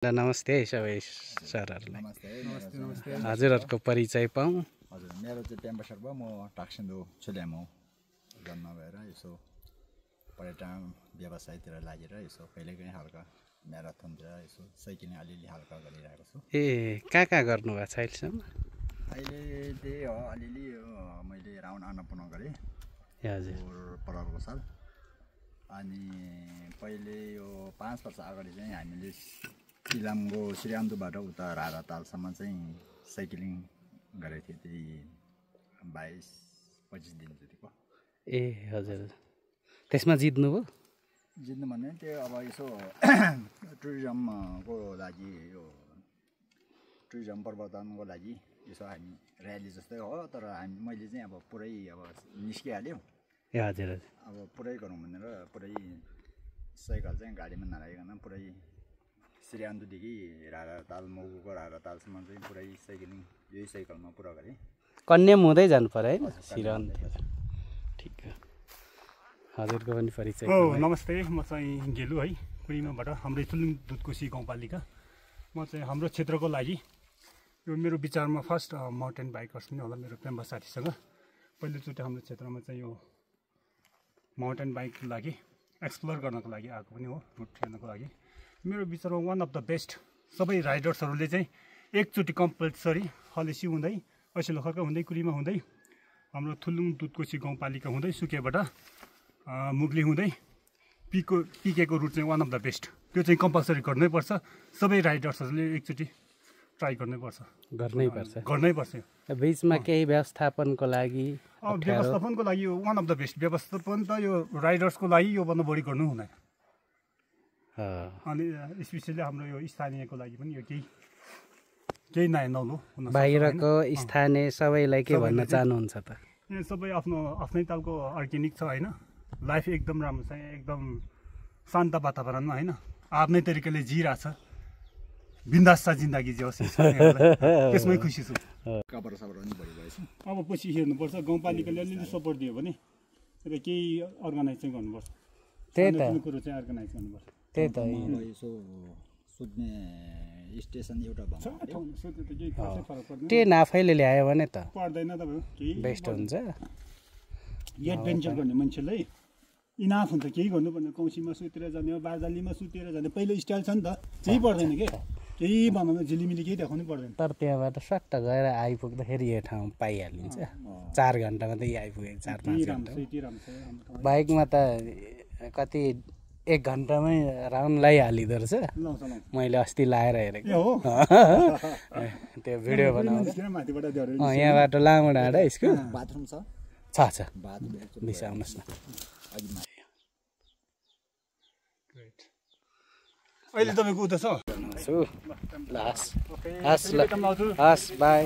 नमस्ते सबै सरहरुलाई। नमस्ते। हजुरहरुको परिचय पाऊँ। हजुर, मेरो चाहिँ पेम्बा शेर्पा, म टाक्सिन्दो चुल्याम हो। जन्म भएर यसो पर्यटन व्यवसायतिर लागेर यसो कहिलेकाहीँ हल्का म्याराथनतिर यसो साइक्लिङ अलिअलि हल्का गरिरहेको छु। कहाँ गर्नु भएको छ अहिलेसम्म? अहिले त्यही हो, अलिअलि मैले राउन्ड अन्नपूर्ण गरेँ। हजुर। परारको साल। अनि पहिले यो 5 वर्ष अगाडि चाहिँ हामीले इलामको श्रीरामदुबाट उता रारातालसम्म चाहिँ साइक्लिङ गरेको थिएँ, त्यही 22-25 दिन जतिको। हजुर, त्यसमा जित्नुभयो? जित्नु भन्ने त्यो अब यसो टुरिज्मको लागि, यो टुरिज्म प्रवर्धनको लागि यसो हामी र्याली जस्तै हो, तर मैले चाहिँ अब पुरै अब निस्किहाल्यो। हजुर। अब पुरै गरौँ भनेर पुरै साइकल चाहिँ गाडीमा नराखिकन पुरै श्रीरामदुदेखि राराताल, मगुको रारातालसम्म चाहिँ पुरै साइक्लिङ यही साइकलमा पुरा गरेँ। कन्याम हुँदै जानु पर्यो है श्रीराम। ठिक हो। हजुरको पनि परिचय? नमस्ते, म चाहिँ गेलु है, कुइमाबाट, हाम्रै थुलुङ दुधकोशी गाउँपालिका। म चाहिँ हाम्रो क्षेत्रको लागि यो मेरो विचारमा फर्स्ट माउन्टेन बाइकर्स पनि होला मेरो पेम्बा साथीसँग। पहिलोचोटि हाम्रो क्षेत्रमा चाहिँ यो माउन्टेन बाइकको लागि एक्सप्लोर गर्नको लागि आएको पनि हो, रुट हेर्नको लागि। मेरो विचारमा वान अफ द बेस्ट। सबै राइडर्सहरूले चाहिँ एकचोटि कम्पलसरी हलेसी हुँदै, ऐसेलो खर्का हुँदै, कुरीमा हुँदै, हाम्रो थुलुङ दुधकोशी गाउँपालिका हुँदै, सुकेबाट मुगली हुँदै पिकेको रुट चाहिँ वान अफ द बेस्ट। त्यो चाहिँ कम्पलसरी गर्नैपर्छ। सबै राइडर्सहरूले एकचोटि ट्राई गर्नैपर्छ। बिचमा केही व्यवस्थापनको लागि? व्यवस्थापनको लागि यो वान अफ द बेस्ट। व्यवस्थापन त यो राइडर्सको लागि योभन्दा बढी गर्नु हुँदैन। अनि स्पेसली हाम्रो यो स्थानीयको लागि पनि यो केही नयाँ नौलो। बाहिरको स्थानीय सबैलाई के भन्न चाहनुहुन्छ त? यहाँ सबै आफ्नै तालको अर्ग्यानिक छ होइन, लाइफ एकदम राम्रो छ, एकदम शान्त वातावरणमा होइन, आफ्नै तरिकाले जिरहेछ, बिन्दास छ जिन्दगी जे होस्, त्यसमै खुसी छु। अब पछि हेर्नुपर्छ, गाउँपालिकाले अलिअलि सपोर्ट दियो भने केही अर्गनाइज चाहिँ गर्नुपर्छ। त्यही त कुरो चाहिँ अर्गनाइज गर्नुपर्छ। त्यही त यसो सुत्ने स्टेसन एउटा ट्रेन आफैले ल्यायो भने त पर्दैन तपाईँ, केही बेस्ट हुन्छ। एडभेन्चर गर्ने मान्छेलाई इनाफ हुन्छ। केही गर्नु पर्ने, कौसीमा सुतेर जाने, बाजालीमा सुतेर जाने, पहिलो स्टाइल छ नि त, केही पर्दैन के, केही बनाउनु झिलिमिली केही देखाउनु पर्दैन। तर त्यहाँबाट सट्ट गएर आइपुग्दाखेरि यो ठाउँ पाइहालिन्छ। 4 घन्टामा त आइपुगेको, 4-5 घन्टा। बाइकमा त कति 1 घन्टामै राउन्ड लगाइहालिँदो रहेछ। मैले अस्ति लाएर हेरेको त्यो भिडियो बनाउँदा। यहाँबाट लामो डाँडा यसको बाथरुम छ। बिस आउनुहोस् न। अहिले तपाईँको उता छ? हस् बाई।